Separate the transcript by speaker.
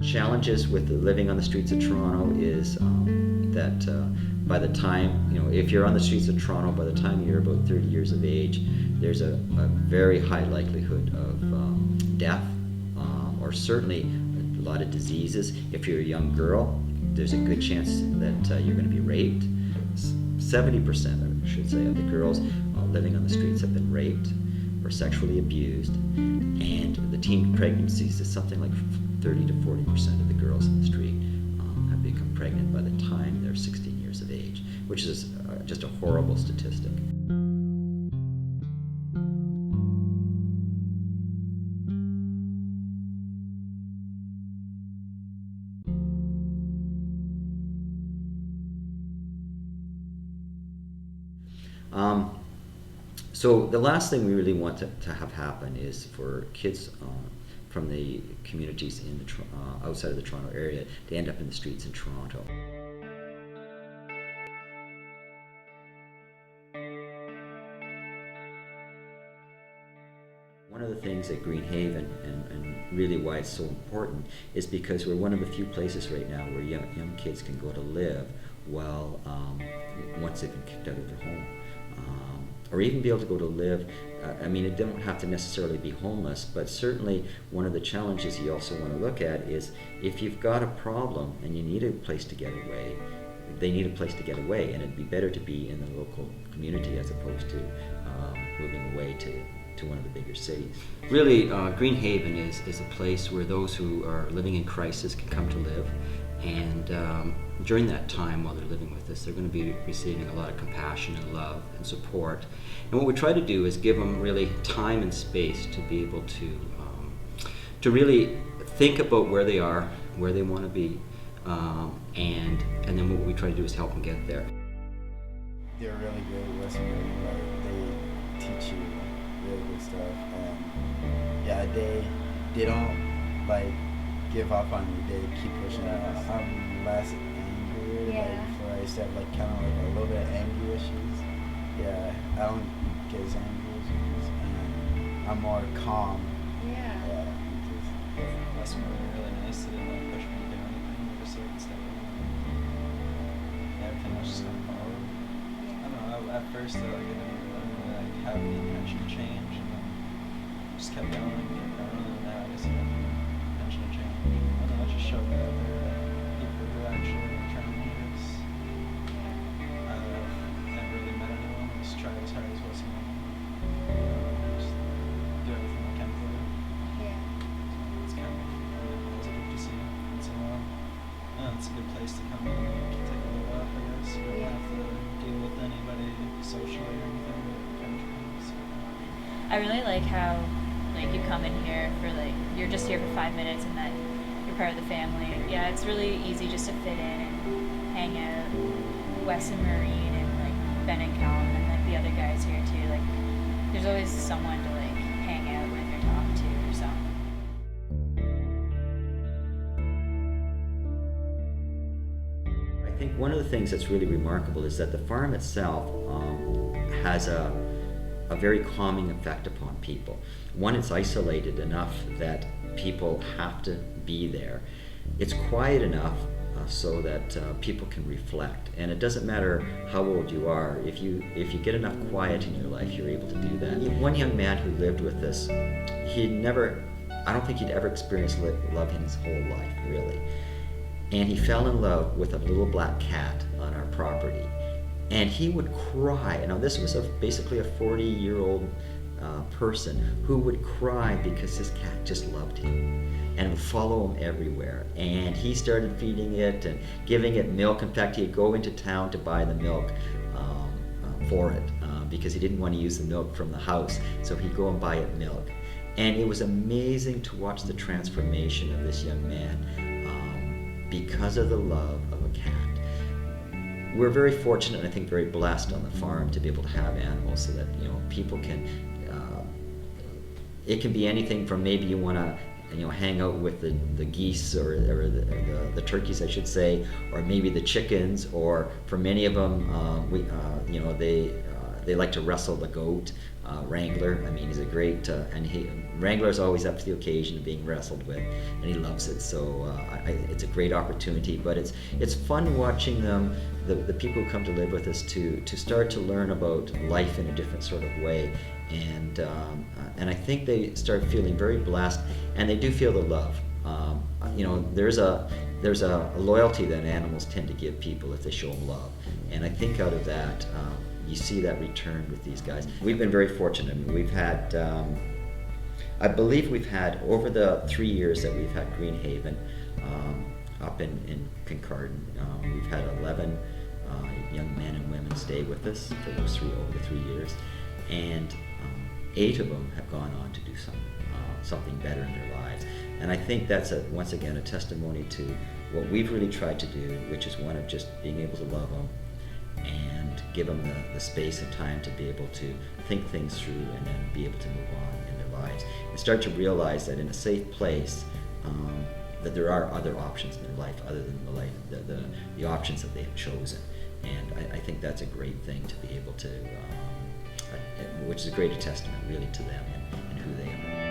Speaker 1: challenges with living on the streets of Toronto is that by the time, if you're on the streets of Toronto, by the time you're about 30 years of age, there's a very high likelihood of death, or certainly a lot of diseases. If you're a young girl, there's a good chance that you're going to be raped. 70%, I should say, of the girls living on the streets have been raped or sexually abused, and the teen pregnancies is something like 30 to 40% of the girls in the street have become pregnant by the time they're 16 years of age, which is just a horrible statistic. So the last thing we really want to have happen is for kids from the communities in the outside of the Toronto area to end up in the streets in Toronto. One of the things at Greenhaven, and really why it's so important, is because we're one of the few places right now where young kids can go to live while once they've been kicked out of their home. Or even be able to go to live, it don't have to necessarily be homeless, but certainly one of the challenges you also want to look at is if you've got a problem and you need a place to get away, they need a place to get away, and it'd be better to be in the local community as opposed to moving away to one of the bigger cities. Really, Greenhaven is a place where those who are living in crisis can come to live, and during that time while they're living with us, they're going to be receiving a lot of compassion and love and support. And what we try to do is give them really time and space to be able to really think about where they are, where they want to be, and then what we try to do is help them get there.
Speaker 2: They're really good with me. They teach you really good stuff, and they don't give up on you. They keep pushing it. I'm less angry. Before I used to have kind of a little bit of anger issues. Yeah, I don't get as angry as you, and I'm more calm.
Speaker 3: That's really nice. They didn't push me to do anything. They just instead of everything was just kind of forward. I don't know. At first, I didn't really have the intention to change, and then just kept going and kept going, and now I guess I have the intention to change. I don't know. I just showed that there people who actually trying to meet us. I've never really met anyone who's tried as hard as what's going on. Just do everything I can for them. It's kind of really positive to see once in a while. It's a good place to come in and take a little off, I guess. You don't have to deal with anybody socially or anything.
Speaker 4: I really like how you come in here for you're just here for 5 minutes and that you're part of the family. Yeah, it's really easy just to fit in and hang out. Wes and Maureen and Ben and Callum and the other guys here too. There's always someone to hang out with or talk to or something.
Speaker 1: I think one of the things that's really remarkable is that the farm itself has a very calming effect upon people. One, it's isolated enough that people have to be there. It's quiet enough so that people can reflect. And it doesn't matter how old you are. If you get enough quiet in your life, you're able to do that. One young man who lived with us, I don't think he'd ever experienced love in his whole life, really. And he fell in love with a little black cat on our property. And he would cry. Now this was basically a 40-year-old person who would cry because his cat just loved him and would follow him everywhere. And he started feeding it and giving it milk. In fact, he'd go into town to buy the milk for it because he didn't want to use the milk from the house. So he'd go and buy it milk. And it was amazing to watch the transformation of this young man because of the love of a cat. We're very fortunate and I think very blessed on the farm to be able to have animals so that people can. It can be anything from maybe you want to hang out with the geese or the turkeys, I should say, or maybe the chickens, or for many of them, they like to wrestle the goat. Wrangler, I mean, he's a great, Wrangler's always up to the occasion of being wrestled with, and he loves it. So it's a great opportunity, but it's fun watching them, the people who come to live with us, to start to learn about life in a different sort of way, and I think they start feeling very blessed, and they do feel the love. You know, there's a loyalty that animals tend to give people if they show them love, and I think out of that, you see that return with these guys. We've been very fortunate. I mean, we've had, I believe we've had, over the 3 years that we've had Greenhaven up in Kincardine, we've had 11 young men and women stay with us for those over 3 years, and 8 of them have gone on to do something better in their lives. And I think that's once again a testimony to what we've really tried to do, which is one of just being able to love them and give them the space and time to be able to think things through and then be able to move on in their lives and start to realize that in a safe place, that there are other options in their life other than the options that they have chosen. And I think that's a great thing to be able to, which is a great testament really to them and who they are.